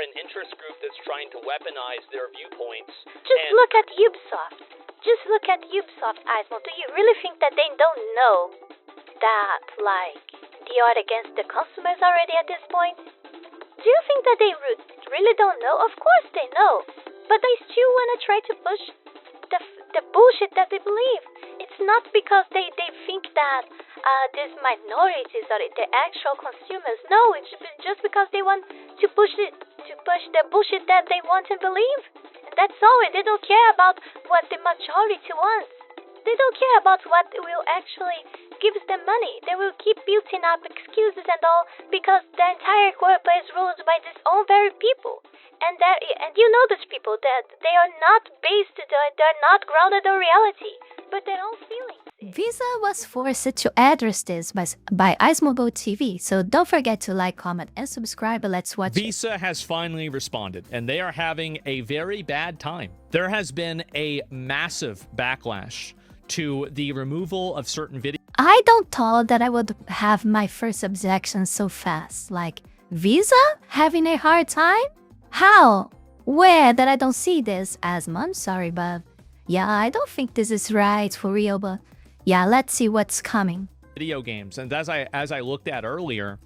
an interest group that's trying to weaponize their viewpoints. Just look at Ubisoft. Just look at Ubisoft, Eismo. Do you really think that they don't know that, like, they are against the customers already at this point? Do you think that they really don't know? Of course they know. But they still want to try to push the bullshit that they believe. It's not because they think that these minorities are the actual consumers. No, it's just because they want to push the bullshit that they want and believe. And that's all. They don't care about what the majority wants. They don't care about what will actually give them money. They will keep building up excuses and all because the entire corp is ruled by these own very people. And you know these people that they are not based, they're not grounded in reality, but their own feelings. Visa was forced to address this by Eismobile TV, so don't forget to like, comment, and subscribe. Let's watch Visa has finally responded, and they are having a very bad time. There has been a massive backlash to the removal of certain videos. I don't thought that I would have my first objection so fast. Like, Visa having a hard time? How? Where that I don't see this? Asmon, sorry, but yeah, I don't think this is right for real, but yeah, let's see what's coming. Video games, and as I looked at earlier,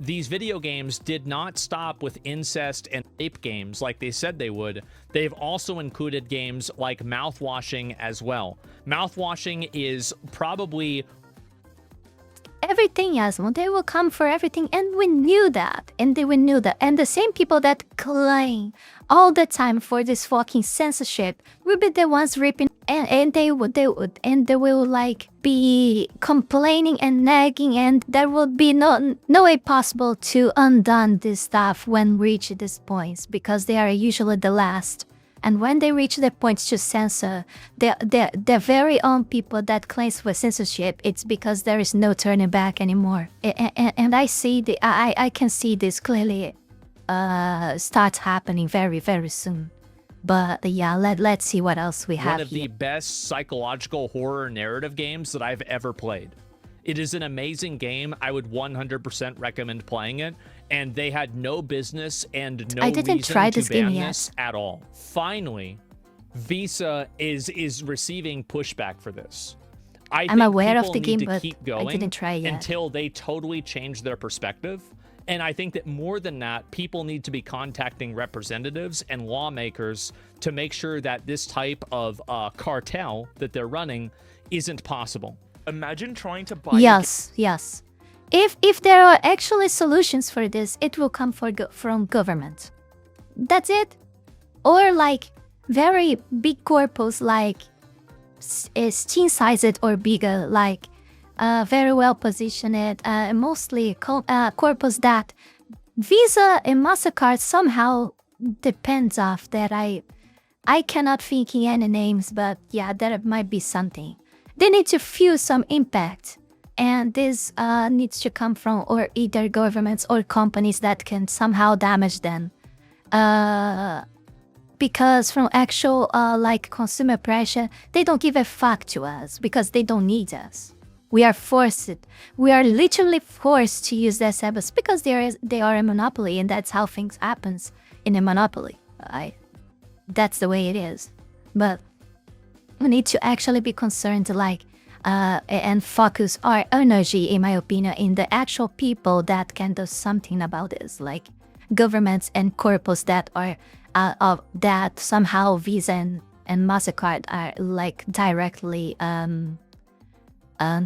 these video games did not stop with incest and rape games like they said they would. They've also included games like mouthwashing as well. Mouthwashing is probably everything, Yasmo. They will come for everything, and we knew that. And the same people that claim all the time for this fucking censorship will be the ones ripping, and they will like be complaining and nagging, and there will be no way possible to undone this stuff when reach these points, because they are usually the last. And when they reach the points to censor, their very own people that claims for censorship, it's because there is no turning back anymore. And I can see this clearly start happening very, very soon. But yeah, let's see what else we have. One of the best psychological horror narrative games that I've ever played. It is an amazing game. I would 100% recommend playing it. And they had no business and no reason to ban this at all. Finally, Visa is receiving pushback for this. I'm aware of the game, but I didn't try yet. Until they totally change their perspective. And I think that more than that, people need to be contacting representatives and lawmakers to make sure that this type of cartel that they're running isn't possible. Imagine trying to buy... Yes. If there are actually solutions for this, it will come from government. That's it. Or like very big corpus like Steam-sized or bigger, like very well positioned, mostly corpus that Visa and MasterCard somehow depends off that. I cannot think in any names, but yeah, there might be something. They need to feel some impact. And this needs to come from or either governments or companies that can somehow damage them. Because from actual like consumer pressure, they don't give a fuck to us because they don't need us. We are literally forced to use their service because they are a monopoly, and that's how things happens in a monopoly. That's the way it is. But we need to actually be concerned, like, and focus our energy, in my opinion, in the actual people that can do something about this, like governments and corpus that are that somehow Visa and MasterCard are like directly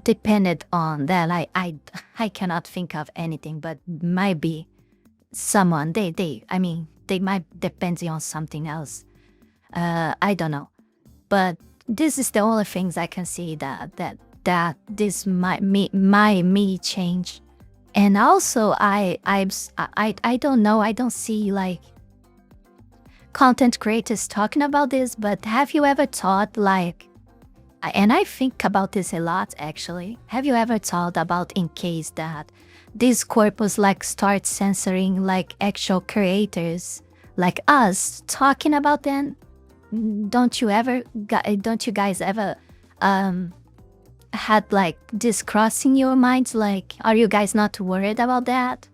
dependent on. That I cannot think of anything, but might be someone. They might depend on something else. I don't know, but this is the only things I can see that this might me change. And also I don't know, I don't see like content creators talking about this, but have you ever thought, like, and I think about this a lot actually, have you ever thought about in case that this corpus like starts censoring like actual creators like us, talking about them? Don't you guys ever had like this crossing your minds? Like, are you guys not worried about that?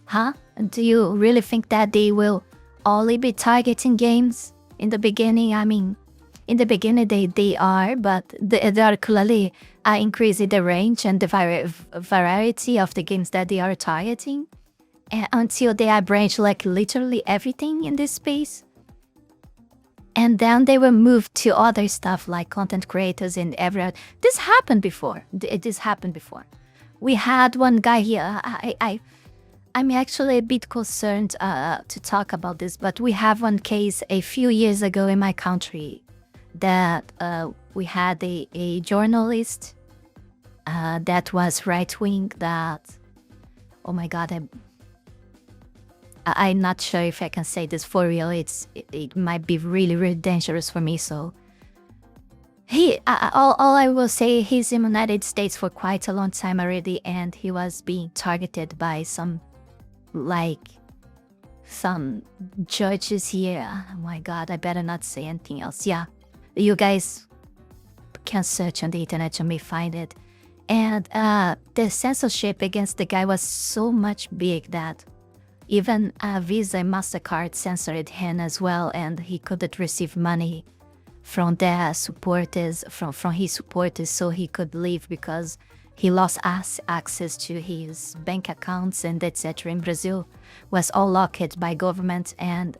Huh? Do you really think that they will only be targeting games in the beginning? I mean, in the beginning they are, but they are clearly increasing the range and the variety of the games that they are targeting until they are branch like literally everything in this space. And then they will move to other stuff like content creators and everything. This happened before. This happened before. We had one guy here. I'm actually a bit concerned to talk about this, but we have one case a few years ago in my country that we had a journalist that was right-wing that, oh my God, I'm not sure if I can say this for real. It might be really, really dangerous for me. So all I will say, he's in the United States for quite a long time already, and he was being targeted by some judges here. Oh my God, I better not say anything else. Yeah, you guys can search on the internet, you may find it. And the censorship against the guy was so much big that even Visa and MasterCard censored him as well, and he couldn't receive money from their supporters, from his supporters, so he could leave because he lost access to his bank accounts and etc. in Brazil. Was all locked by government, and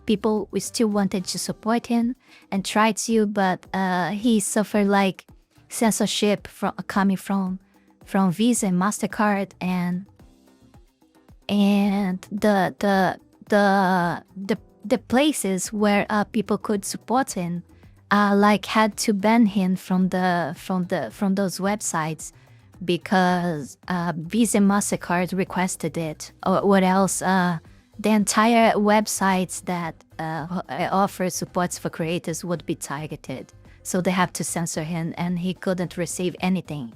people we still wanted to support him and tried to, but he suffered like censorship coming from Visa and MasterCard, and the places where people could support him like had to ban him from those websites because Visa and MasterCard requested it, or what else, the entire websites that offer supports for creators would be targeted, so they have to censor him and he couldn't receive anything.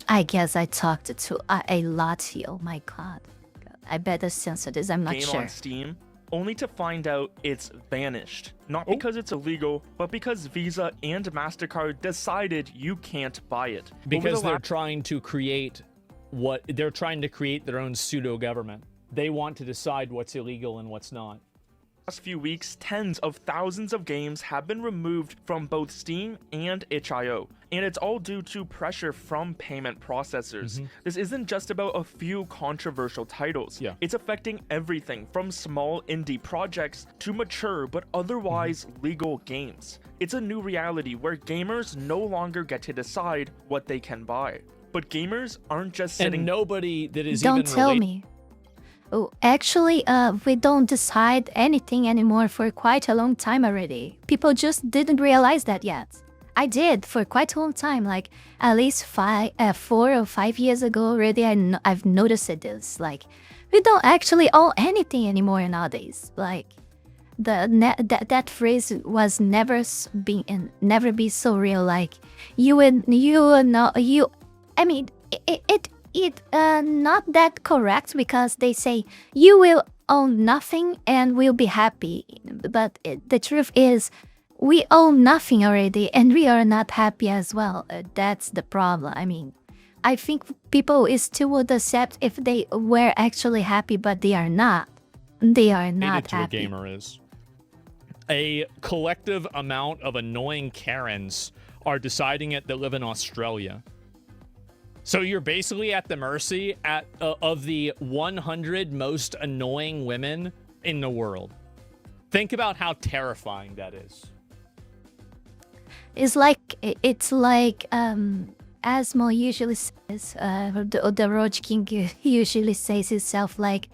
I guess I talked to a lot here. Oh my God. I better censor this, I'm not Game sure. on Steam, only to find out it's vanished. Not because it's illegal, but because Visa and MasterCard decided you can't buy it. Because they're trying to create their own pseudo government. They want to decide what's illegal and what's not. Last few weeks, tens of thousands of games have been removed from both Steam and itch.io, and it's all due to pressure from payment processors. This isn't just about a few controversial titles. It's affecting everything from small indie projects to mature but otherwise legal games. It's a new reality where gamers no longer get to decide what they can buy. But gamers aren't just sitting... And nobody that is Don't tell me. Oh, actually, we don't decide anything anymore for quite a long time already. People just didn't realize that yet. I did for quite a long time, like at least 4 or 5 years ago already. I've noticed this. Like, we don't actually own anything anymore nowadays. Like, that phrase was never be so real. Like, It's not that correct because they say you will own nothing and will be happy. But the truth is we own nothing already and we are not happy as well. That's the problem. I mean, I think people still would accept if they were actually happy, but they are not. They are not happy. A gamer is. A collective amount of annoying Karens are deciding it that live in Australia. So you're basically at the mercy of the 100 most annoying women in the world. Think about how terrifying that is. It's like Asmo usually says, the Roach King usually says himself, like,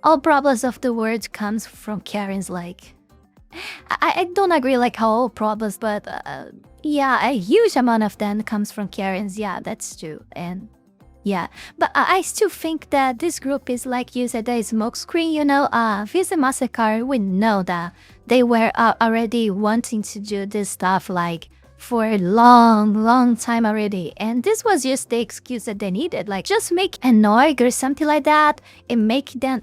all problems of the world comes from Karens. Like, I don't agree like how all problems, but yeah, a huge amount of them comes from Karens. Yeah, that's true. And yeah, but I still think that this group is, like you said, a smokescreen, you know. Visa MasterCard, we know that they were already wanting to do this stuff like for a long time already, and this was just the excuse that they needed. Like, just make an org or something like that and make them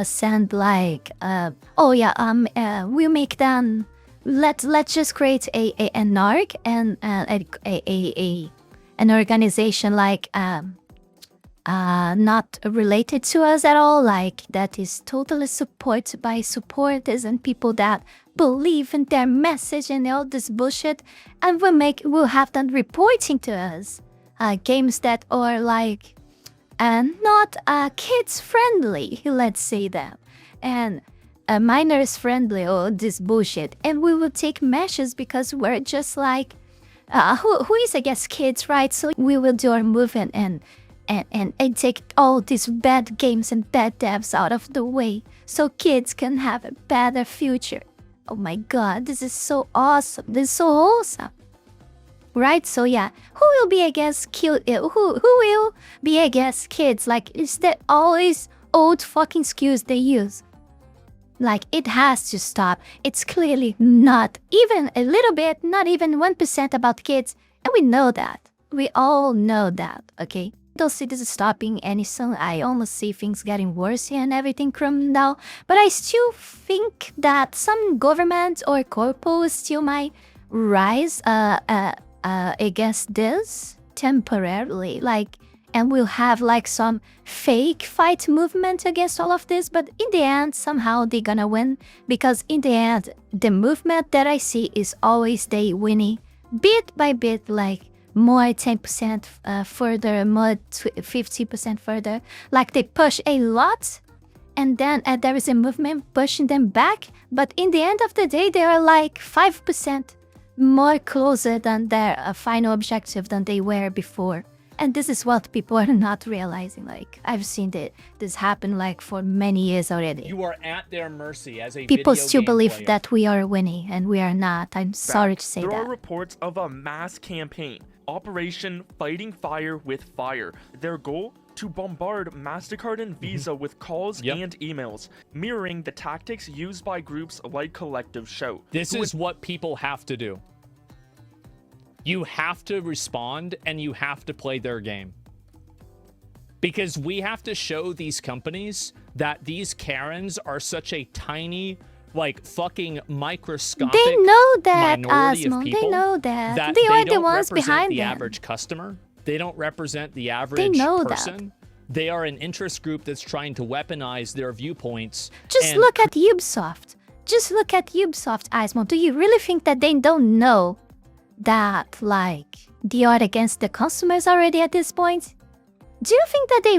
send like we'll make them, let's just create an org and an organization like not related to us at all, like that is totally supported by supporters and people that believe in their message and all this bullshit, and we'll have them reporting to us games that are like not kids friendly, let's say that, and minors friendly or this bullshit, and we will take measures because we're just like who is against kids, right? So we will do our movement and take all these bad games and bad devs out of the way so kids can have a better future. Oh my god, this is so awesome. This is so wholesome. Right? So yeah, who will be against who will be against kids? Like, is that always old fucking excuse they use? Like, it has to stop. It's clearly not even a little bit, not even 1% about kids. And we know that. We all know that, okay? Don't see this stopping any soon. I almost see things getting worse here and everything from now. But I still think that some governments or corpos still might rise against this temporarily. Like, and we'll have like some fake fight movement against all of this. But in the end, somehow they're gonna win. Because in the end, the movement that I see is always they winning bit by bit, like more 10% further, more 50% further. Like they push a lot and then there is a movement pushing them back. But in the end of the day, they are like 5% more closer than their final objective than they were before. And this is what people are not realizing. Like, I've seen this happen like for many years already. You are at their mercy as a people video still game believe player. that we are winning and we are not. I'm sorry to say there that. There are reports of a mass campaign, Operation Fighting Fire with Fire. Their goal? To bombard MasterCard and Visa with calls and emails, mirroring the tactics used by groups like Collective Show. This is what people have to do. You have to respond and you have to play their game. Because we have to show these companies that these Karens are such a tiny, like, fucking microscopic they know that, minority Osmo. of people. They know that. They They are the don't ones represent behind the them. average customer. They don't represent the average person. They are an interest group that's trying to weaponize their viewpoints. Just look at Ubisoft. Just look at Ubisoft, Osmo. Do you really think that they don't know that, like, they are against the consumers already at this point? Do you think that they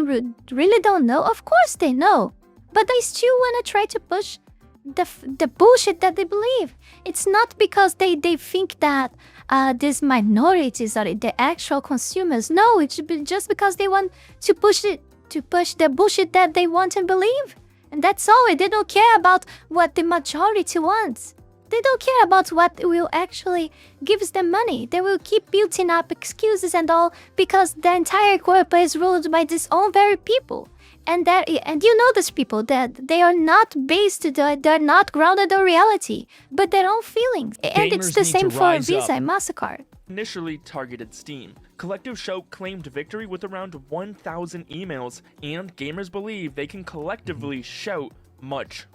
really don't know? Of course they know. But they still want to try to push the bullshit that they believe. It's not because they think that these minorities are the actual consumers. No, it's just because they want to push the bullshit that they want and believe. And that's all. They don't care about what the majority wants. They don't care about what will actually gives them money. They will keep building up excuses and all because the entire corp is ruled by these own very people. And you know these people that they are not based, they're not grounded in reality, but their own feelings. And it's the same for Visa and MasterCard. Initially targeted Steam, Collective Show claimed victory with around 1,000 emails, and gamers believe they can collectively shout much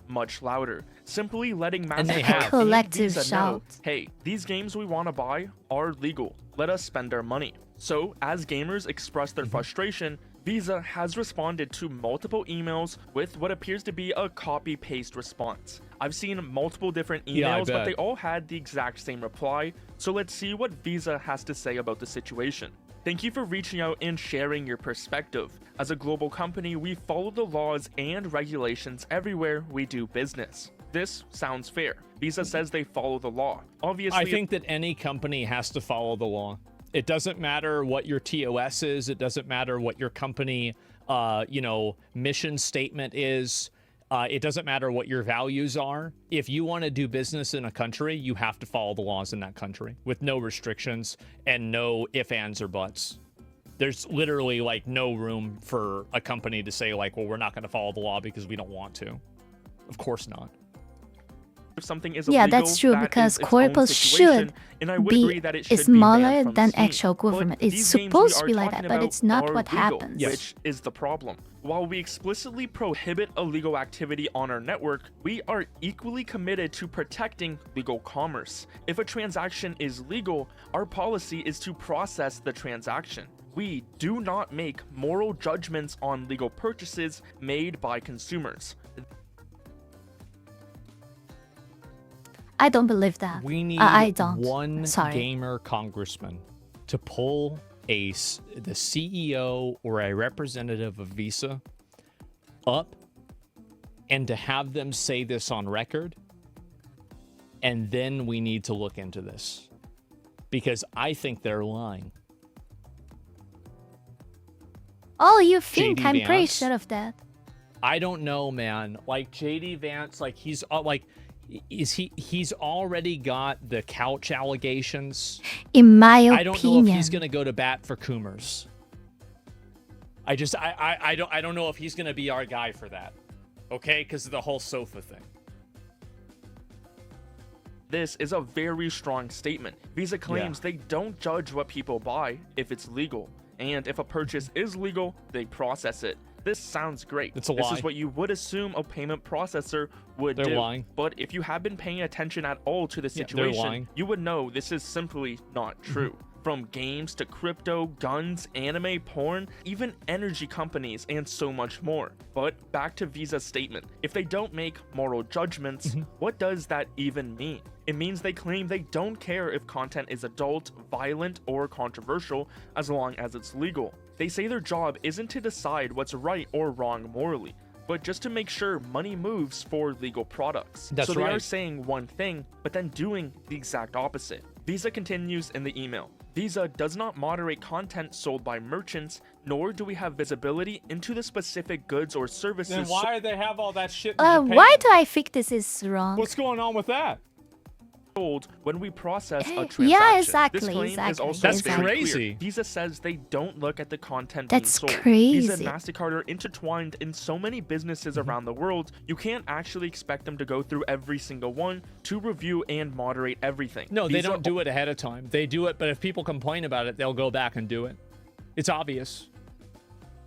louder, simply letting MasterCard and Visa know, hey, these games we want to buy are legal, let us spend our money. So as gamers express their frustration, Visa has responded to multiple emails with what appears to be a copy-paste response. I've seen multiple different emails, but they all had the exact same reply, so let's see what Visa has to say about the situation. Thank you for reaching out and sharing your perspective. As a global company, we follow the laws and regulations everywhere we do business. This sounds fair. Visa says they follow the law. Obviously, I think that any company has to follow the law. It doesn't matter what your TOS is. It doesn't matter what your company, mission statement is. It doesn't matter what your values are. If you want to do business in a country, you have to follow the laws in that country with no restrictions and no ifs, ands, or buts. There's literally like no room for a company to say like, well, we're not going to follow the law because we don't want to. Of course not. If something is illegal, that's true, because corpos should be smaller than actual government. It's supposed to be like that, but it's not what happens. Which is the problem. While we explicitly prohibit illegal activity on our network, we are equally committed to protecting legal commerce. If a transaction is legal, our policy is to process the transaction. we do not make moral judgments on legal purchases made by consumers. I don't believe that. We need I don't. one Sorry. gamer congressman to pull the CEO or a representative of Visa up and to have them say this on record. And then we need to look into this because I think they're lying. Oh, you think? JD I'm pretty Vance? sure of that. I don't know, man. Like JD Vance, like he's he's already got the couch allegations. In my opinion. I don't know if he's gonna go to bat for Coomers. I don't know if he's gonna be our guy for that. Okay, because of the whole sofa thing. This is a very strong statement. Visa claims they don't judge what people buy if it's legal, and if a purchase is legal, they process it. This sounds great. It's a This lie. is what you would assume a payment processor would They're do. lying. But if you have been paying attention at all to the they're situation, lying. you would know this is simply not true. From games to crypto, guns, anime, porn, even energy companies, and so much more. But back to Visa's statement. If they don't make moral judgments, what does that even mean? It means they claim they don't care if content is adult, violent, or controversial as long as it's legal. They say their job isn't to decide what's right or wrong morally, but just to make sure money moves for legal products. That's so they are right. saying one thing, but then doing the exact opposite. Visa continues in the email. Visa does not moderate content sold by merchants, nor do we have visibility into the specific goods or services. Then why do they have all that shit? Why do I think this is wrong? What's going on with that? sold when we process a transaction. Yeah, exactly, This claim is exactly, also That's very crazy. clear. Visa says they don't look at the content That's being sold. crazy. Visa and MasterCard are intertwined in so many businesses around the world, you can't actually expect them to go through every single one to review and moderate everything. No, they Visa don't do it ahead of time. They do it, but if people complain about it, they'll go back and do it. It's obvious.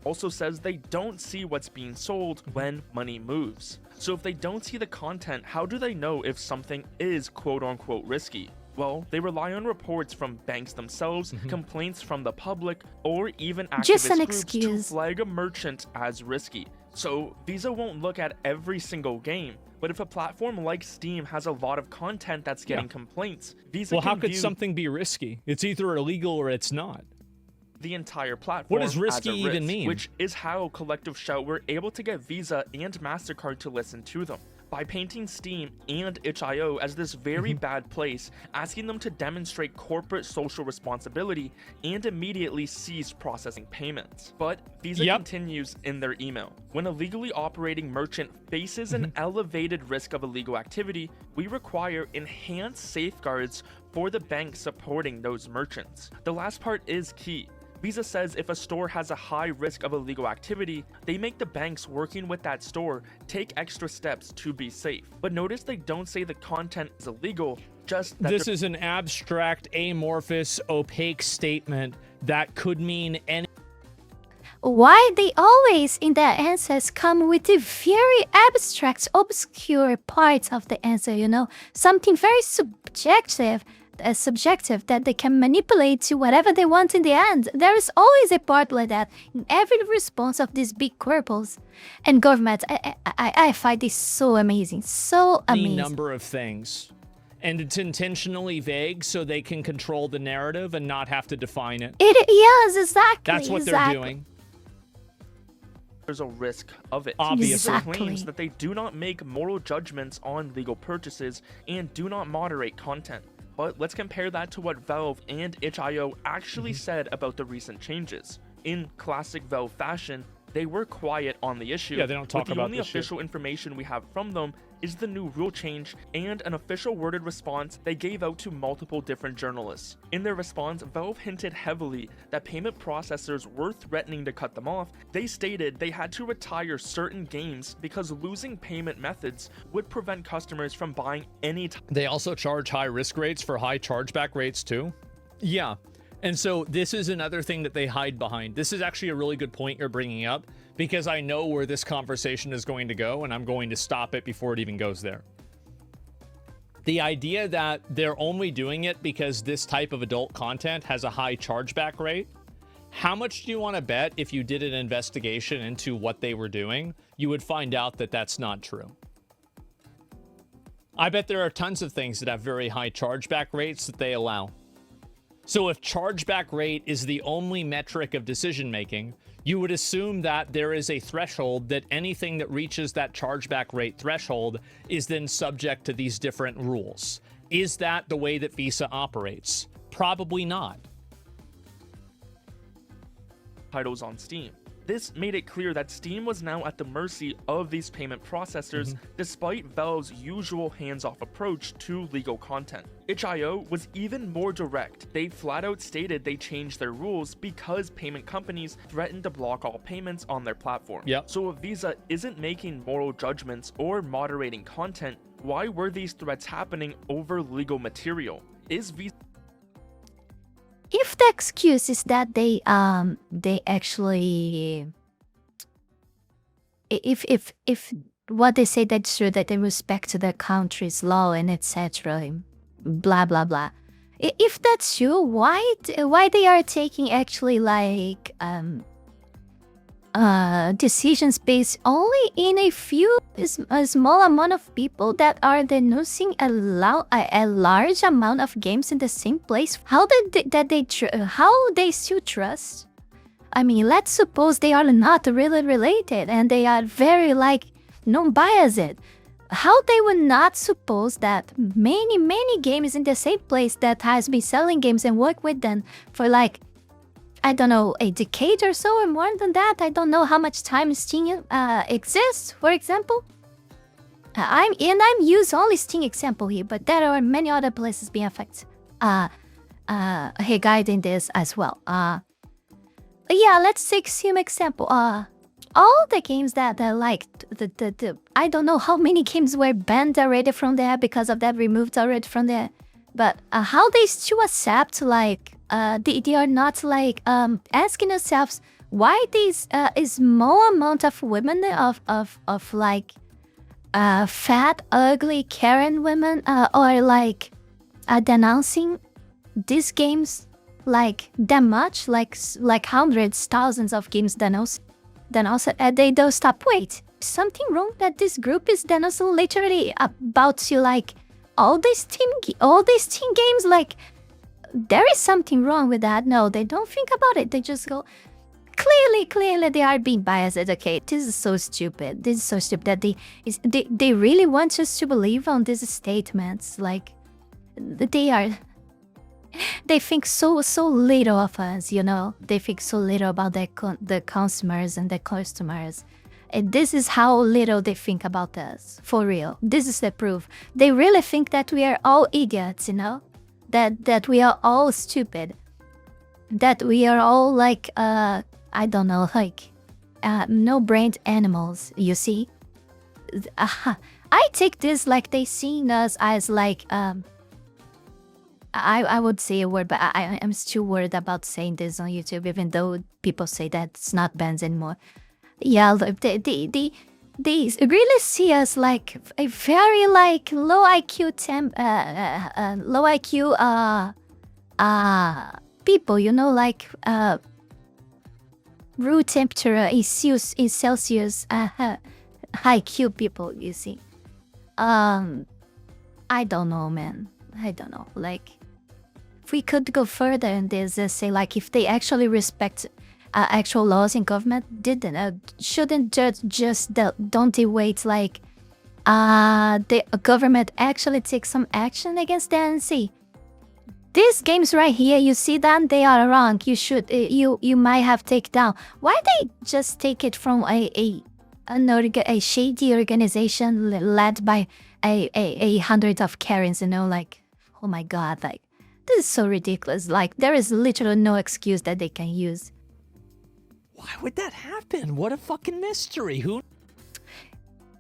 also says they don't see what's being sold when money moves. So if they don't see the content, how do they know if something is quote-unquote risky? Well, they rely on reports from banks themselves, complaints from the public, or even Just an activist groups to excuse. flag a merchant as risky. So Visa won't look at every single game, but if a platform like Steam has a lot of content that's getting complaints, Visa Well, can how could view something be risky? It's either illegal or it's not. the entire platform does risky as a even risk, mean? which is how Collective Shout were able to get Visa and MasterCard to listen to them. By painting Steam and itch.io as this very bad place, asking them to demonstrate corporate social responsibility and immediately cease processing payments. But Visa continues in their email. When a legally operating merchant faces an elevated risk of illegal activity, we require enhanced safeguards for the bank supporting those merchants. The last part is key. Visa says if a store has a high risk of illegal activity, they make the banks working with that store take extra steps to be safe. But notice they don't say the content is illegal, just that This is an abstract, amorphous, opaque statement that could mean any. Why they always in their answers come with the very abstract, obscure parts of the answer, you know? Something very subjective that they can manipulate to whatever they want in the end. There is always a part like that in every response of these big corpos and governments. I find this so amazing, so Any amazing. number of things. And it's intentionally vague so they can control the narrative and not have to define it. Yes, exactly. That's what exactly. they're doing. there's a risk of it. Obviously. Visa Exactly. claims that they do not make moral judgments on legal purchases and do not moderate content. But let's compare that to what Valve and itch.io actually said about the recent changes. In classic Valve fashion, they were quiet on the issue. Yeah, they don't talk but the about only this shit. official information we have from them is the new rule change and an official worded response they gave out to multiple different journalists. In their response, Valve hinted heavily that payment processors were threatening to cut them off. They stated they had to retire certain games because losing payment methods would prevent customers from buying any They also charge high risk rates for high chargeback rates too. Yeah. And so this is another thing that they hide behind. This is actually a really good point you're bringing up because I know where this conversation is going to go and I'm going to stop it before it even goes there. The idea that they're only doing it because this type of adult content has a high chargeback rate How much do you want to bet if you did an investigation into what they were doing, you would find out that that's not true? I bet there are tons of things that have very high chargeback rates that they allow. So if chargeback rate is the only metric of decision making, you would assume that there is a threshold that anything that reaches that chargeback rate threshold is then subject to these different rules. Is that the way that Visa operates? Probably not. Titles on Steam. This made it clear that Steam was now at the mercy of these payment processors, despite Valve's usual hands-off approach to legal content. itch.io was even more direct. They flat out stated they changed their rules because payment companies threatened to block all payments on their platform. Yep. So if Visa isn't making moral judgments or moderating content, why were these threats happening over legal material? Is Visa... If the excuse is that they actually, if what they say that's true, that they respect the country's law and etc., blah blah blah. If that's true, why they are taking actually like decisions based only in a small amount of people that are denunciing a large amount of games in the same place? How they still trust? I mean, let's suppose they are not really related and they are very like non-biased. How they would not suppose that many games in the same place that has been selling games and work with them for like, I don't know, a decade or so, or more than that. I don't know how much time Steam exists, for example. I'm using only Steam example here, but there are many other places being affected. Regarding this as well. Yeah, let's take Steam example. All the games that I liked, I don't know how many games were banned already from there because of that, removed already from there. But how they still accept like they are not like asking themselves why this small amount of women of like fat, ugly Karen women or like denouncing these games like that much, like hundreds, thousands of games denounced, they don't stop. Wait, something wrong that this group is denouncing literally about to like all these team games, like there is something wrong with that. No, they don't think about it. They just go, clearly they are being biased. Okay, this is so stupid. This is so stupid that they really want us to believe on these statements. Like they think so little of us, you know. They think so little about the consumers and the customers. And this is how little they think about us, for real. This is the proof. They really think that we are all idiots, you know? That we are all stupid. That we are all like, I don't know, like, no-brained animals, you see? I take this like they seen us as like, I would say a word, but I'm still worried about saying this on YouTube, even though people say that it's not banned anymore. Yeah, they really see us like a very like low IQ people, you know, like room temperature in Celsius high Q people, you see. I don't know, man. I don't know. Like, if we could go further in this, say like if they actually respect actual laws in government, shouldn't don't they wait like the government actually take some action against them and see these games right here, you see them, they are wrong. You should you might have take down. Why they just take it from a shady organization led by a hundred of Karens, you know, like, oh my god, like this is so ridiculous. Like there is literally no excuse that they can use. Why would that happen? What a fucking mystery. Who?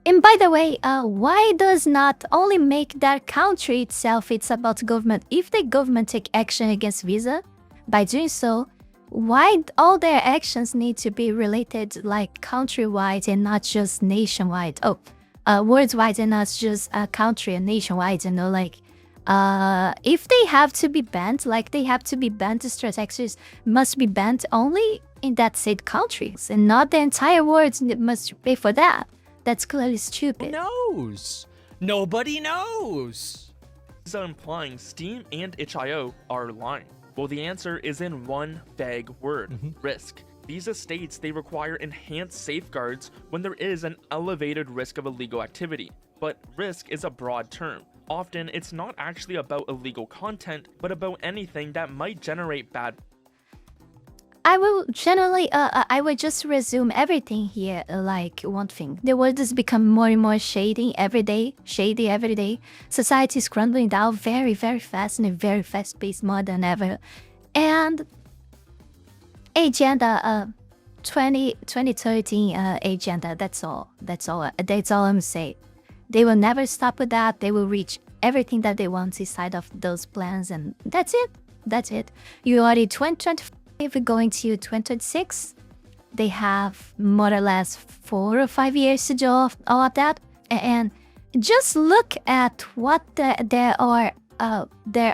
And by the way, why does not only make that country itself, it's about government. If the government take action against Visa, by doing so, why all their actions need to be related like countrywide and not just nationwide? Oh, worldwide and not just country and nationwide, you know, like If they have to be banned, like they have to be banned, the transactions must be banned only in that said countries, and not the entire world must pay for that. That's clearly stupid. Who knows? Nobody knows. Visa implying Steam and itch.io are lying. Well, the answer is in one vague word, risk. Visa states they require enhanced safeguards when there is an elevated risk of illegal activity. But risk is a broad term. Often, it's not actually about illegal content, but about anything that might generate bad. I will generally, I will just resume everything here like one thing. The world has become more and more shady every day. Society is crumbling down very, very fast in a very fast pace, more than ever. And agenda, 2013 agenda, that's all I'm saying. They will never stop with that. They will reach everything that they want inside of those plans, and that's it. You already 2025. If we're going to 2026, they have more or less 4 or 5 years to do all of that. And just look at what their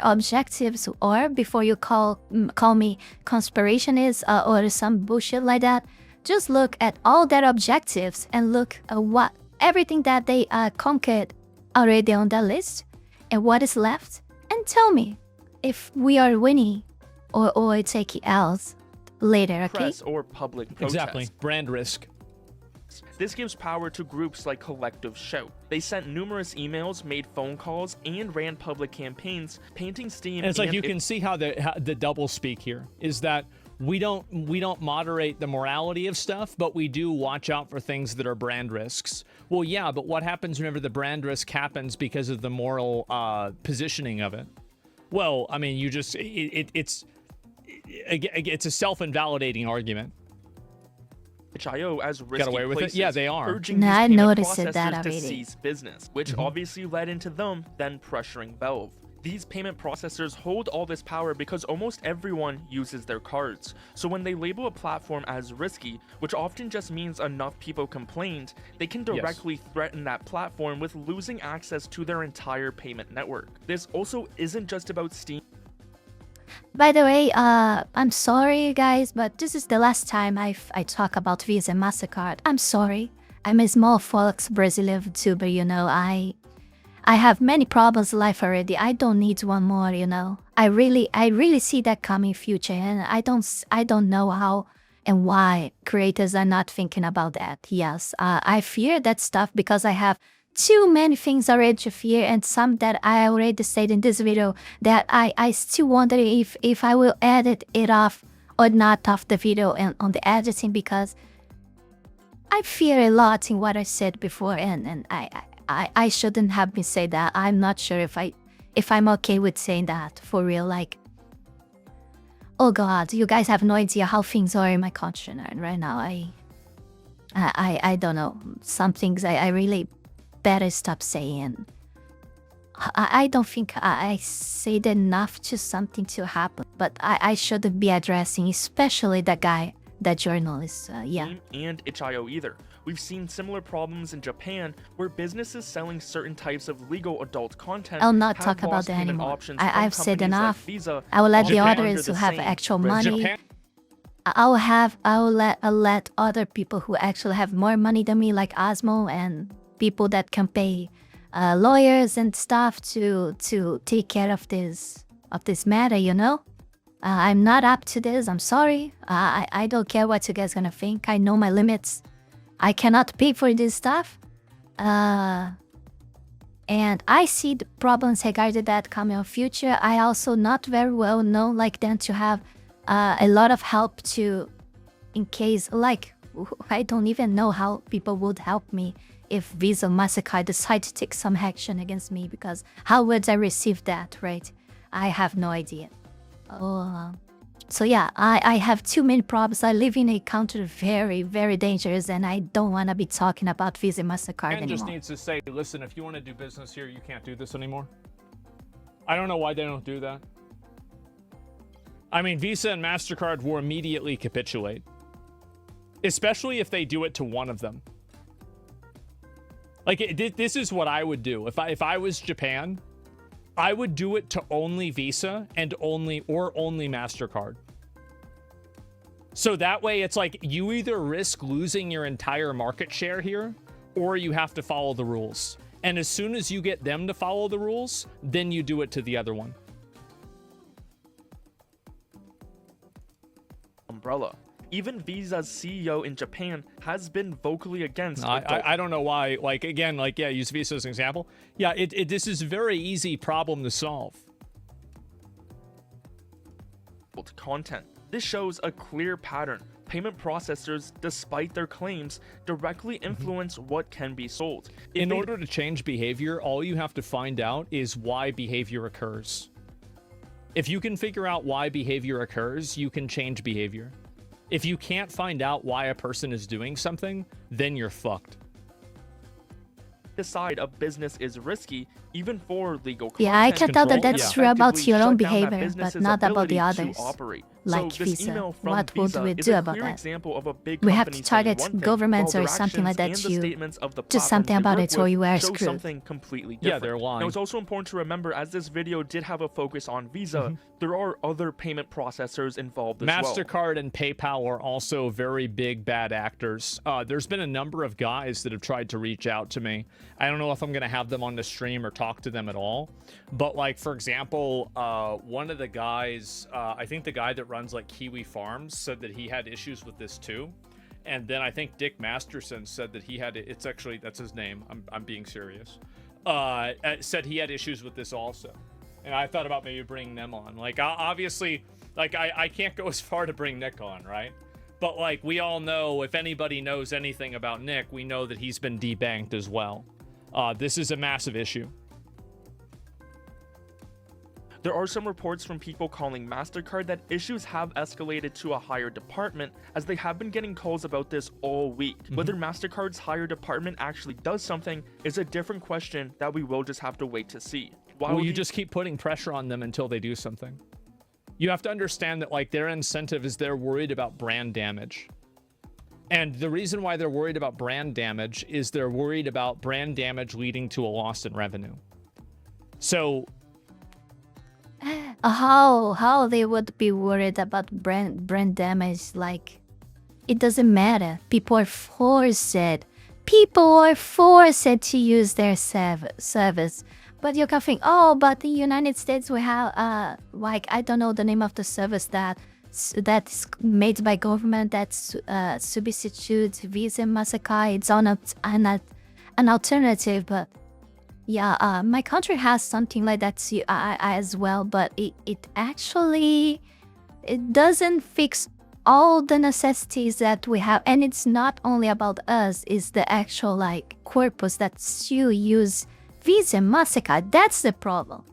objectives are before you call me conspirationist or some bullshit like that. Just look at all their objectives and look at what everything that they conquered already on that list and what is left, and tell me if we are winning or taking L's later, okay? Press or public protest. Exactly. Brand risk. This gives power to groups like Collective Shout. They sent numerous emails, made phone calls, and ran public campaigns painting Steam. And it's like you can see how the double speak here is that we don't moderate the morality of stuff, but we do watch out for things that are brand risks. Well, yeah, but what happens whenever the brand risk happens because of the moral positioning of it? Well, I mean, you just it's a self-invalidating argument. itch.io as risky Got away with places, it? Yeah, they are. urging No, these I payment noticed that processors to already. cease business, which obviously led into them then pressuring Valve. These payment processors hold all this power because almost everyone uses their cards. So when they label a platform as risky, which often just means enough people complained, they can directly threaten that platform with losing access to their entire payment network. This also isn't just about Steam. By the way, I'm sorry guys, but this is the last time I talk about Visa and MasterCard. I'm sorry. I'm a small Forex Brazilian YouTuber, you know. I have many problems in life already. I don't need one more, you know. I really see that coming future, and I don't know how and why creators are not thinking about that. Yes, I fear that stuff because I have too many things already to fear, and some that I already said in this video that I still wonder if I will edit it off or not off the video and on the editing, because I fear a lot in what I said before, and I shouldn't have been saying that. I'm not sure if I'm okay with saying that for real. Like, oh god, you guys have no idea how things are in my country right now. I don't know. Some things I really better stop saying. I don't think I said enough to something to happen, but I shouldn't be addressing, especially that guy, that journalist. Yeah. And itch.io either. We've seen similar problems in Japan where businesses selling certain types of legal adult content I'll not have talk about lost that payment anymore. options I've from said companies like enough. Visa, I will let the Japan others under who the have same actual risk. money. Japan. I'll let other people who actually have more money than me, like Osmo, and people that can pay lawyers and stuff to take care of this matter, you know. I'm not up to this. I'm sorry. I don't care what you guys gonna think. I know my limits. I cannot pay for this stuff. And I see the problems regarding that coming in future. I also not very well know like them to have a lot of help to, in case, like, I don't even know how people would help me if Visa Mastercard decide to take some action against me, because how would I receive that, right? I have no idea. So yeah, I have too many problems. I live in a country very, very dangerous, and I don't want to be talking about Visa Mastercard Japan anymore. just needs to say, listen, if you want to do business here, you can't do this anymore. I don't know why they don't do that. I mean, Visa and MasterCard will immediately capitulate, especially if they do it to one of them. Like, this is what I would do. If I was Japan, I would do it to only Visa and only MasterCard. So that way it's like you either risk losing your entire market share here or you have to follow the rules. And as soon as you get them to follow the rules, then you do it to the other one. Umbrella. Even Visa's CEO in Japan has been vocally against. I don't know why. Like, again, like, yeah, use Visa as an example. Yeah, this is a very easy problem to solve. Content. This shows a clear pattern. Payment processors, despite their claims, directly influence what can be sold. In order to change behavior, all you have to find out is why behavior occurs. If you can figure out why behavior occurs, you can change behavior. If you can't find out why a person is doing something, then you're fucked. Decide a business is risky, even for legal content. Yeah, I can tell that that's true about your own Effectively shut down that behavior, but business's not about the ability to others. operate. Like So this Visa. email from What would Visa we is do a about clear that? example of a big We have company to saying target one thing, governments while or their something like actions that and the to statements of the do something platforms they about it, work or you with are show screwed. something completely Yeah, different. they're lying. Now, it's also important to remember, as this video did have a focus on Visa, there are other payment processors involved as well. MasterCard and PayPal are also very big bad actors. There's been a number of guys that have tried to reach out to me. I don't know if I'm going to have them on the stream or talk to them at all. But like, for example, one of the guys, I think the guy that runs like Kiwi Farms said that he had issues with this too. And then I think Dick Masterson said that he had, it's actually, that's his name. I'm being serious. Said he had issues with this also. And I thought about maybe bringing them on. Like, obviously, like, I can't go as far to bring Nick on, right? But, like, we all know, if anybody knows anything about Nick, we know that he's been debanked as well. This is a massive issue. There are some reports from people calling MasterCard that issues have escalated to a higher department, as they have been getting calls about this all week. Whether MasterCard's higher department actually does something is a different question that we will just have to wait to see. Well, you just keep putting pressure on them until they do something. You have to understand that, like, their incentive is they're worried about brand damage. And the reason why they're worried about brand damage is they're worried about brand damage leading to a loss in revenue. So how they would be worried about brand damage? Like, it doesn't matter. People are forced to use their service. But you can think, oh, but in the United States we have like, I don't know the name of the service that's made by government that substitutes Visa and MasterCard. It's on an alternative, but yeah, my country has something like that too, as well, but it actually, it doesn't fix all the necessities that we have. And it's not only about us, it's the actual, like, corpus that still use Visa and MasterCard. That's the problem.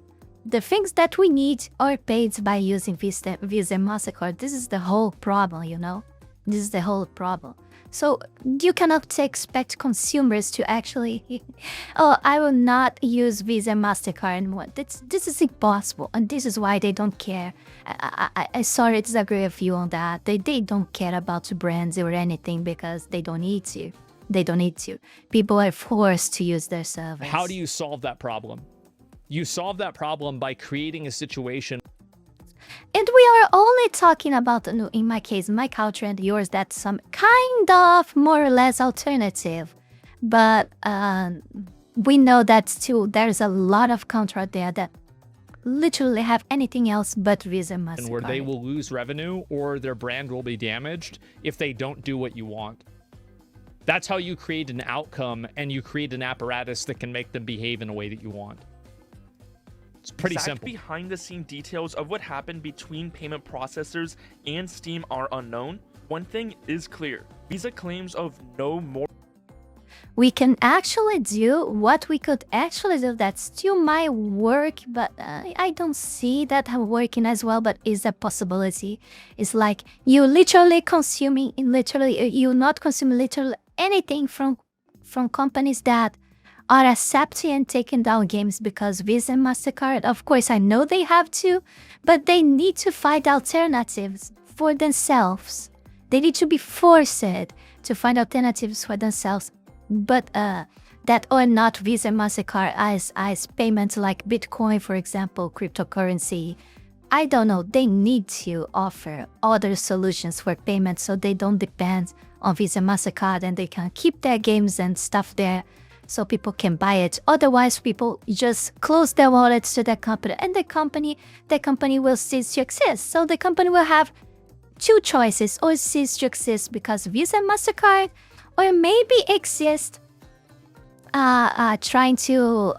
The things that we need are paid by using Visa and MasterCard. This is the whole problem, you know? This is the whole problem. So you cannot expect consumers to actually, oh, I will not use Visa and MasterCard anymore. This is impossible, and this is why they don't care. I sorry to disagree with you on that. They don't care about brands or anything because they don't need to. They don't need to. People are forced to use their service. how do you solve that problem? You solve that problem by creating a situation. And we are only talking about, in my case, my culture and yours, that's some kind of more or less alternative. But we know that still there's a lot of countries out there that literally have anything else but Visa and MasterCard. And where they will lose revenue or their brand will be damaged if they don't do what you want. That's how you create an outcome, and you create an apparatus that can make them behave in a way that you want. It's pretty simple. Behind-the-scene details of what happened between payment processors and Steam are unknown. One thing is clear: Visa claims of no more. We can actually do what we could actually do that still might work, but I don't see that working as well, but is a possibility. It's like you literally consuming, you not consuming literally anything from companies that are accepting and taking down games because Visa and MasterCard, of course, I know they have to, but they need to find alternatives for themselves. They need to be forced to find alternatives for themselves. But that are not Visa, MasterCard as payments like Bitcoin, for example, cryptocurrency. I don't know, they need to offer other solutions for payments so they don't depend on Visa, MasterCard, and they can keep their games and stuff there so people can buy it. Otherwise, people just close their wallets to that company, and the company will cease to exist. So the company will have two choices, or cease to exist because Visa and MasterCard, or maybe exist trying to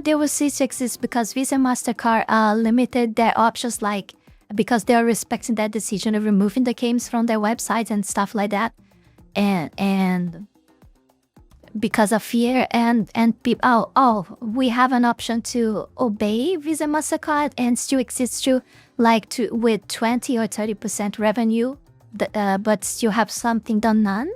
they will cease to exist because Visa and MasterCard limited their options, like because they are respecting that decision of removing the games from their websites and stuff like that, and because of fear and people, we have an option to obey Visa, MasterCard and still exist with 20 or 30% revenue, but still have something done none.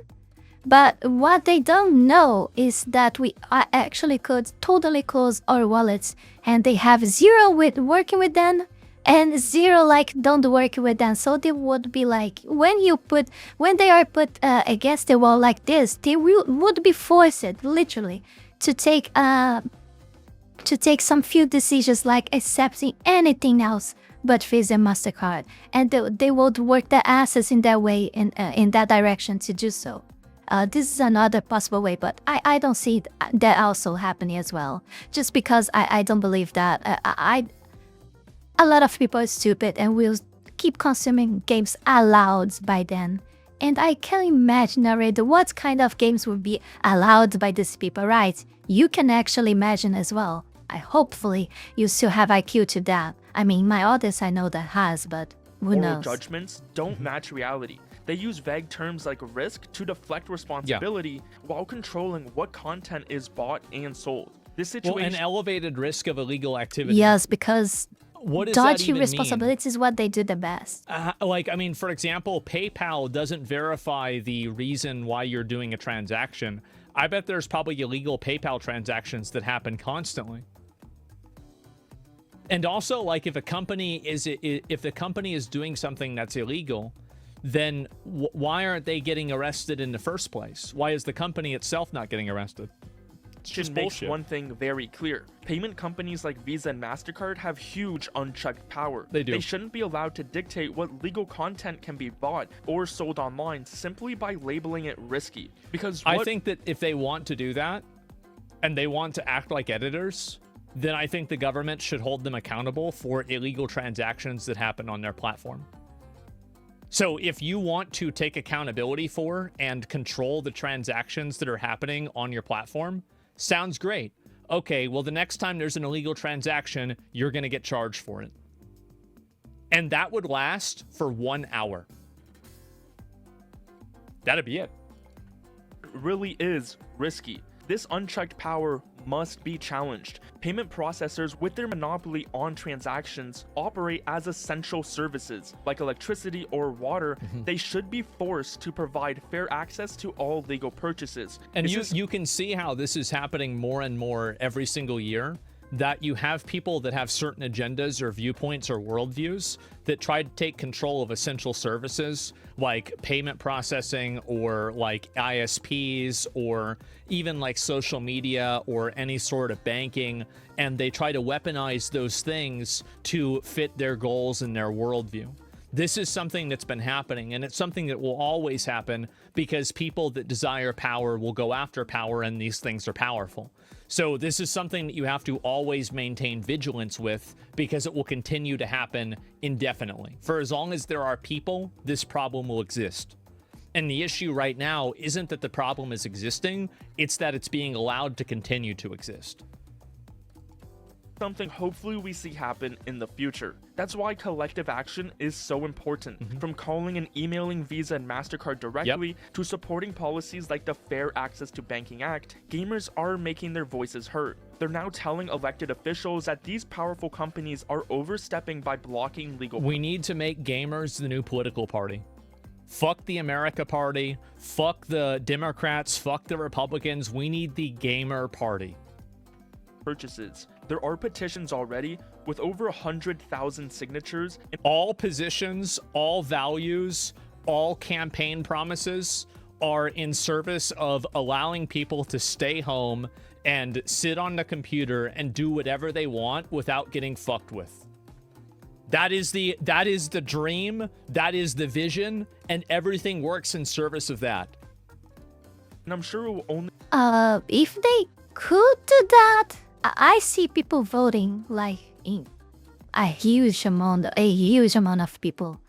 But what they don't know is that we actually could totally close our wallets, and they have zero with working with them and zero don't work with them. So they would be like, when they are put against the wall like this, they would be forced literally to take some few decisions, like accepting anything else but Visa and MasterCard, and they would work their asses in that way, in that direction to do so. This is another possible way, but I don't see that also happening as well. Just because I don't believe that. A lot of people are stupid and will keep consuming games allowed by them. And I can imagine already what kind of games would be allowed by these people, right? You can actually imagine as well. Hopefully you still have IQ to that. I mean, my audience I know that has, but who knows? Moral judgments don't match reality. They use vague terms like risk to deflect responsibility while controlling what content is bought and sold. This situation, an elevated risk of illegal activity. Yes, because what does dodgy that responsibility is what they do the best. For example, PayPal doesn't verify the reason why you're doing a transaction. I bet there's probably illegal PayPal transactions that happen constantly. And also, if the company is doing something that's illegal, then why aren't they getting arrested in the first place? Why is the company itself not getting arrested? It's just makes bullshit. One thing very clear. Payment companies like Visa and MasterCard have huge unchecked power. They do. They shouldn't be allowed to dictate what legal content can be bought or sold online simply by labeling it risky. Because I think that if they want to do that, and they want to act like editors, then I think the government should hold them accountable for illegal transactions that happen on their platform. So if you want to take accountability for and control the transactions that are happening on your platform, sounds great. Okay, well, the next time there's an illegal transaction, you're going to get charged for it. And that would last for 1 hour. That'd be it. It really is risky. This unchecked power must be challenged. Payment processors, with their monopoly on transactions, operate as essential services like electricity or water. They should be forced to provide fair access to all legal purchases. And you can see how this is happening more and more every single year, that you have people that have certain agendas or viewpoints or worldviews that try to take control of essential services like payment processing or like ISPs or even like social media or any sort of banking, and they try to weaponize those things to fit their goals and their worldview. This is something that's been happening, and it's something that will always happen because people that desire power will go after power, and these things are powerful. So this is something that you have to always maintain vigilance with, because it will continue to happen indefinitely. For as long as there are people, this problem will exist. And the issue right now isn't that the problem is existing, it's that it's being allowed to continue to exist. Something hopefully we see happen in the future. That's why collective action is so important. From calling and emailing Visa and MasterCard directly to supporting policies like the Fair Access to Banking Act, gamers are making their voices heard. They're now telling elected officials that these powerful companies are overstepping by blocking legal. We need to make gamers the new political party. Fuck the America Party, fuck the Democrats, fuck the Republicans. We need the gamer party. Purchases. There are petitions already with over 100,000 signatures. All positions, all values, all campaign promises, are in service of allowing people to stay home and sit on the computer and do whatever they want without getting fucked with. That is the dream, that is the vision, and everything works in service of that. And I'm sure it will only... If they could do that, I see people voting like in a huge amount of people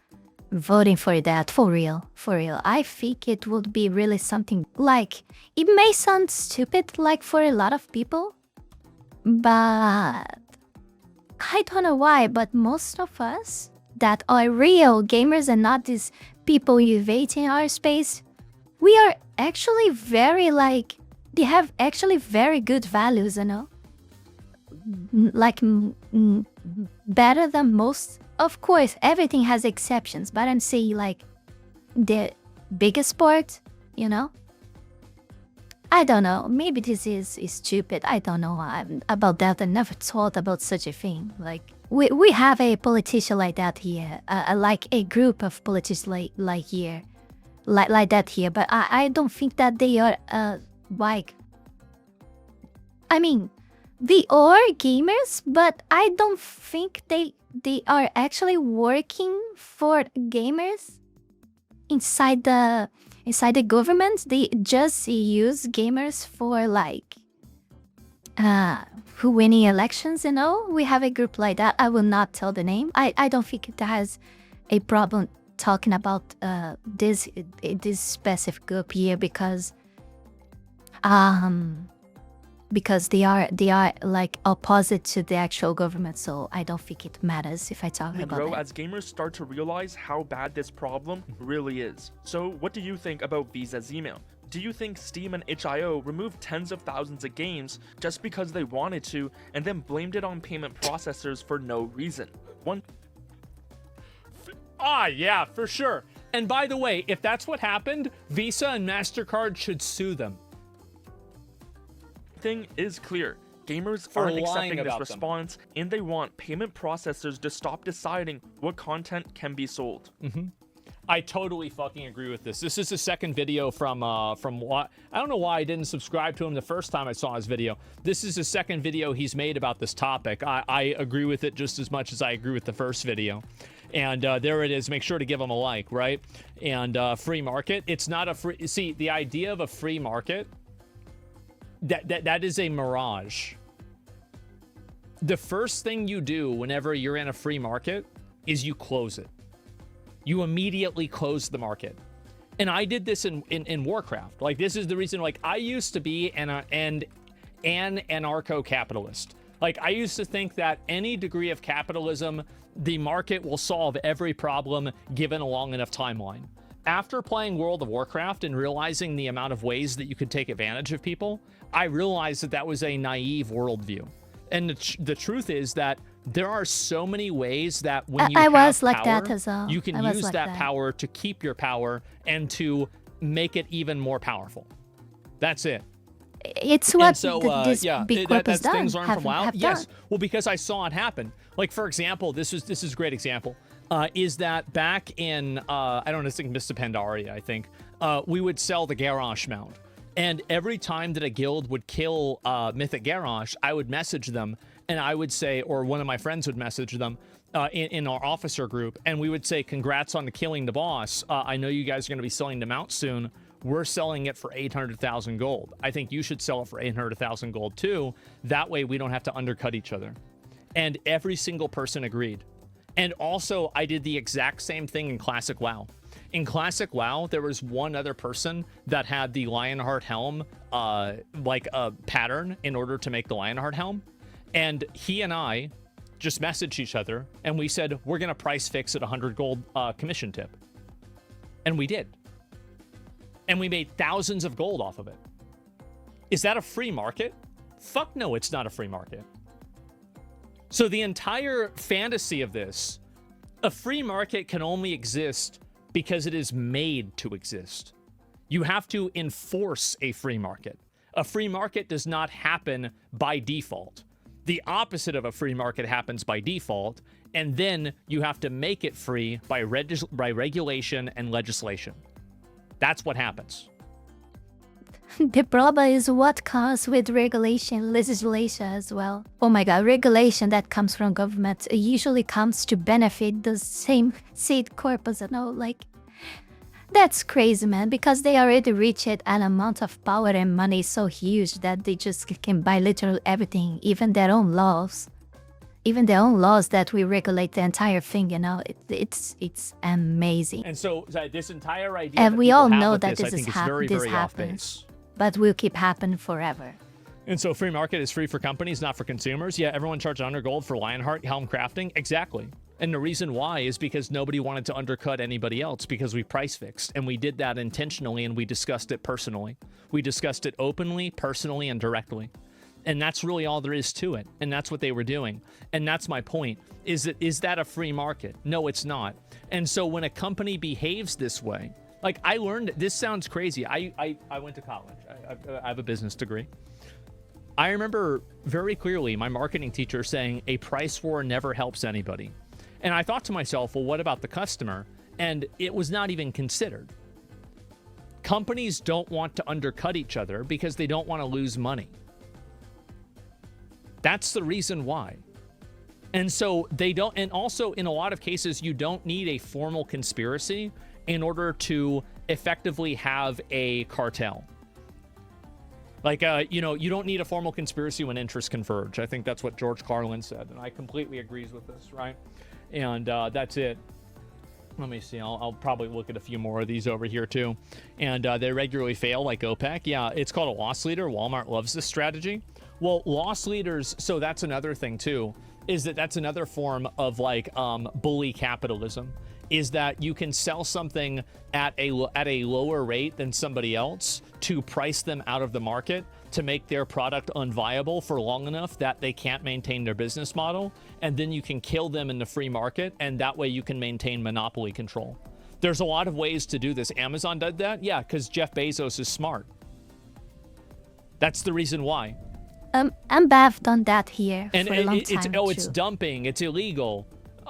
voting for that, for real. I think it would be really something like, it may sound stupid like for a lot of people, but I don't know why, but most of us that are real gamers and not these people invading our space, we are actually very like, they have actually very good values, you know? Like, better than most. Of course, everything has exceptions, but I'm saying like the biggest part, you know? I don't know. Maybe this is stupid. I don't know about that. I never thought about such a thing. Like we have a politician like that here, like a group of politicians like here, like that here. But I don't think that they are like. I mean, they are gamers, but I don't think they are actually working for gamers inside the government. They just use gamers for like who winning elections, you know? We have a group like that. I will not tell the name. I don't think it has a problem talking about this specific group here because they are like opposite to the actual government, so I don't think it matters if I talk about grow that. As gamers start to realize how bad this problem really is. So what do you think about Visa's email? Do you think Steam and itch.io removed tens of thousands of games just because they wanted to and then blamed it on payment processors for no reason? Yeah, for sure. And by the way, if that's what happened, Visa and MasterCard should sue them. Thing is clear. Gamers For aren't lying accepting of this about response, and they want payment processors to stop deciding what content can be sold. I totally fucking agree with this. This is the second video from what I don't know why I didn't subscribe to him the first time I saw his video. This is the second video he's made about this topic. I agree with it just as much as I agree with the first video. And there it is. Make sure to give him a like, right? And free market. It's not a free. See, the idea of a free market. That is a mirage. The first thing you do whenever you're in a free market is you close it. You immediately close the market. And I did this in Warcraft. Like, this is the reason, like, I used to be an anarcho-capitalist. Like, I used to think that any degree of capitalism, the market will solve every problem given a long enough timeline. After playing World of Warcraft and realizing the amount of ways that you could take advantage of people, I realized that was a naive worldview. And the truth is that there are so many ways that when you have was like power, that as well. you can use that power to keep your power and to make it even more powerful. That's it. It's what this yeah, big corp has done. Things learned from WoW. Yes, well, because I saw it happen. Like, for example, this is a great example. Is that back in, I don't know, I think Mr. Pandaria, I think, we would sell the Garrosh mount. And every time that a guild would kill Mythic Garrosh, I would message them, and I would say, or one of my friends would message them in our officer group, and we would say, congrats on killing the boss. I know you guys are going to be selling the mount soon. We're selling it for 800,000 gold. I think you should sell it for 800,000 gold too. That way we don't have to undercut each other. And every single person agreed. And also, I did the exact same thing in Classic WoW. In Classic WoW, there was one other person that had the Lionheart helm, like a pattern in order to make the Lionheart helm. And he and I just messaged each other, and we said, we're going to price fix at 100 gold commission tip. And we did. And we made thousands of gold off of it. Is that a free market? Fuck no, it's not a free market. So the entire fantasy of this, a free market can only exist because it is made to exist. You have to enforce a free market. A free market does not happen by default. The opposite of a free market happens by default, and then you have to make it free by regulation and legislation. That's what happens. The problem is what comes with regulation, legislation as well. Oh my god, regulation that comes from government usually comes to benefit the same seed corpus, like... That's crazy, man, because they already reached an amount of power and money so huge that they just can buy literally everything, even their own laws. Even their own laws that we regulate the entire thing, it's amazing. And so this entire idea, and we all know that this is very, very off base. But will keep happening forever. And so free market is free for companies, not for consumers. Yeah, everyone charged 100 gold for Lionheart Helm crafting. Exactly. And the reason why is because nobody wanted to undercut anybody else because we price fixed. And we did that intentionally, and we discussed it personally. We discussed it openly, personally, and directly. And that's really all there is to it. And that's what they were doing. And that's my point. Is that a free market? No, it's not. And so when a company behaves this way, like I learned, this sounds crazy. I went to college. I have a business degree. I remember very clearly my marketing teacher saying a price war never helps anybody. And I thought to myself, well, what about the customer? And it was not even considered. Companies don't want to undercut each other because they don't want to lose money. That's the reason why. And so they don't, and also in a lot of cases, you don't need a formal conspiracy in order to effectively have a cartel. Like, you don't need a formal conspiracy when interests converge. I think that's what George Carlin said, and I completely agrees with this, right? And that's it. Let me see. I'll probably look at a few more of these over here, too. And they regularly fail, like OPEC. Yeah, it's called a loss leader. Walmart loves this strategy. Well, loss leaders, so that's another thing, too, is that's another form of, like, bully capitalism, is that you can sell something at a lower rate than somebody else to price them out of the market to make their product unviable for long enough that they can't maintain their business model, and then you can kill them in the free market, and that way you can maintain monopoly control. There's a lot of ways to do this. Amazon did that? Yeah, because Jeff Bezos is smart. That's the reason why. Ambev done that here and for a long time, it's dumping, it's illegal.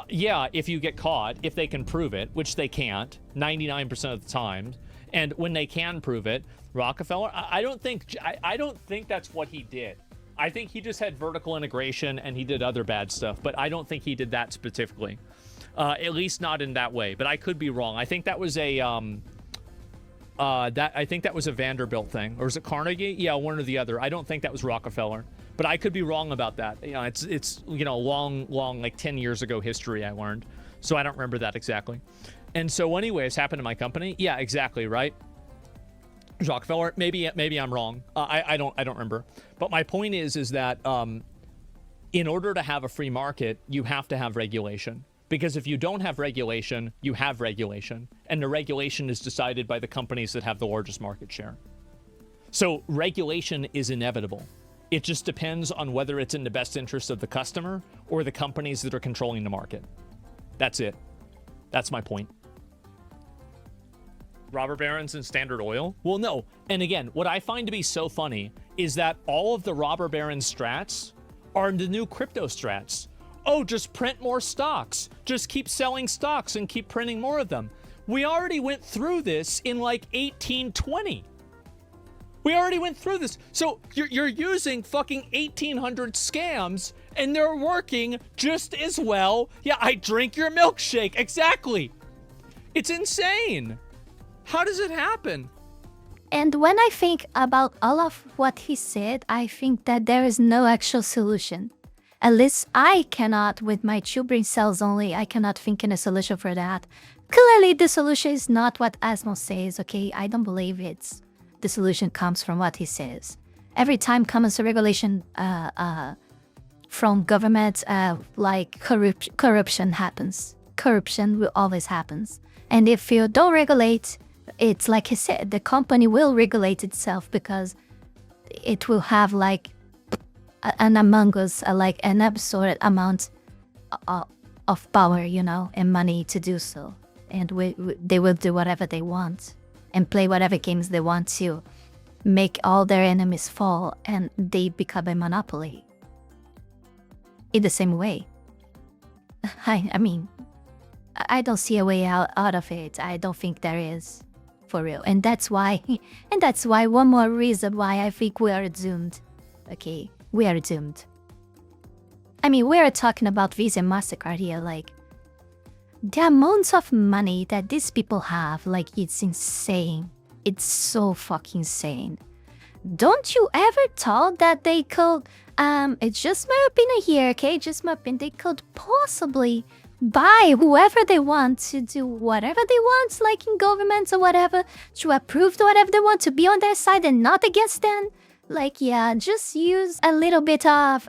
Yeah, if you get caught, if they can prove it, which they can't 99% of the time. And when they can prove it, Rockefeller, I don't think that's what he did. I think he just had vertical integration and he did other bad stuff, but I don't think he did that specifically. At least not in that way, but I could be wrong. I think that was a Vanderbilt thing, or is it Carnegie? Yeah, one or the other. I don't think that was Rockefeller, but I could be wrong about that. It's long like 10 years ago history I learned, so I don't remember that exactly. And so anyways, happened to my company. Yeah, exactly, right? Rockefeller, maybe I'm wrong. I don't remember. But my point is that in order to have a free market, you have to have regulation. Because if you don't have regulation, you have regulation. And the regulation is decided by the companies that have the largest market share. So regulation is inevitable. It just depends on whether it's in the best interest of the customer or the companies that are controlling the market. That's it. That's my point. Robber barons and Standard Oil? Well, no. And again, what I find to be so funny is that all of the robber baron strats are the new crypto strats. Oh, just print more stocks. Just keep selling stocks and keep printing more of them. We already went through this in like 1820. We already went through this. So you're using fucking 1800 scams and they're working just as well. Yeah, I drink your milkshake. Exactly. It's insane. How does it happen? And when I think about all of what he said, I think that there is no actual solution. At least I cannot, with my two brain cells only, I cannot think in a solution for that. Clearly, the solution is not what Asmo says, okay? I don't believe it's the solution comes from what he says. Every time comes a regulation from government, like corruption happens. Corruption will always happens. And if you don't regulate, it's like he said, the company will regulate itself because it will have like an Among Us, like an absurd amount of power, and money to do so. And they will do whatever they want and play whatever games they want to make all their enemies fall, and they become a monopoly. In the same way. I mean, I don't see a way out of it. I don't think there is. For real. And that's why one more reason why I think we are doomed. Okay, we are doomed. I mean, we are talking about Visa and MasterCard here, like, the amounts of money that these people have, like, it's insane. It's so fucking insane. Don't you ever thought that they could, it's just my opinion here, okay, just my opinion, they could possibly buy whoever they want to do whatever they want, like in governments or whatever, to approve whatever they want, to be on their side and not against them. Like, yeah, just use a little bit of,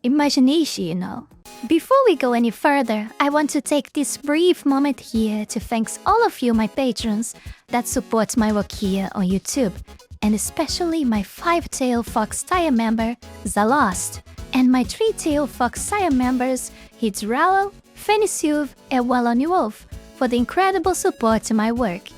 imagination, you know. Before we go any further, I want to take this brief moment here to thank all of you, my patrons, that support my work here on YouTube, and especially my 5-tailed fox tier member, Zalost, and my 3-tailed fox tier members, Heath Rowell, Fenny Sylvy, and Radmuiel, for the incredible support to my work.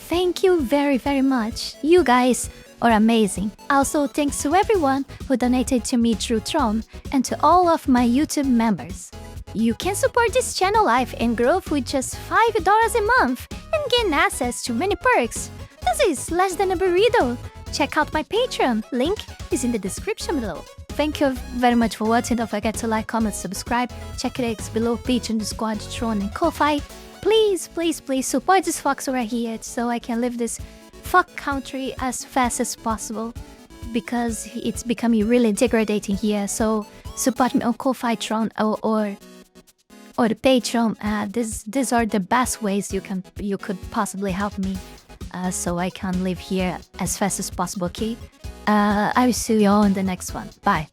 Thank you very, very much. You guys are amazing. Also, thanks to everyone who donated to me through Tron, and to all of my YouTube members. You can support this channel life and growth with just $5 a month and gain access to many perks. This is less than a burrito. Check out my Patreon, link is in the description below. Thank you very much for watching. Don't forget to like, comment, subscribe. Check links below, Patreon, Discord, Tron, and Ko-Fi. Please, please, please support this fox right here so I can live this fuck country as fast as possible, because it's becoming really degrading here. So support me on Ko-Fi, Tron, or the Patreon. These are the best ways you could possibly help me, so I can live here as fast as possible. Okay, I will see you all in the next one. Bye.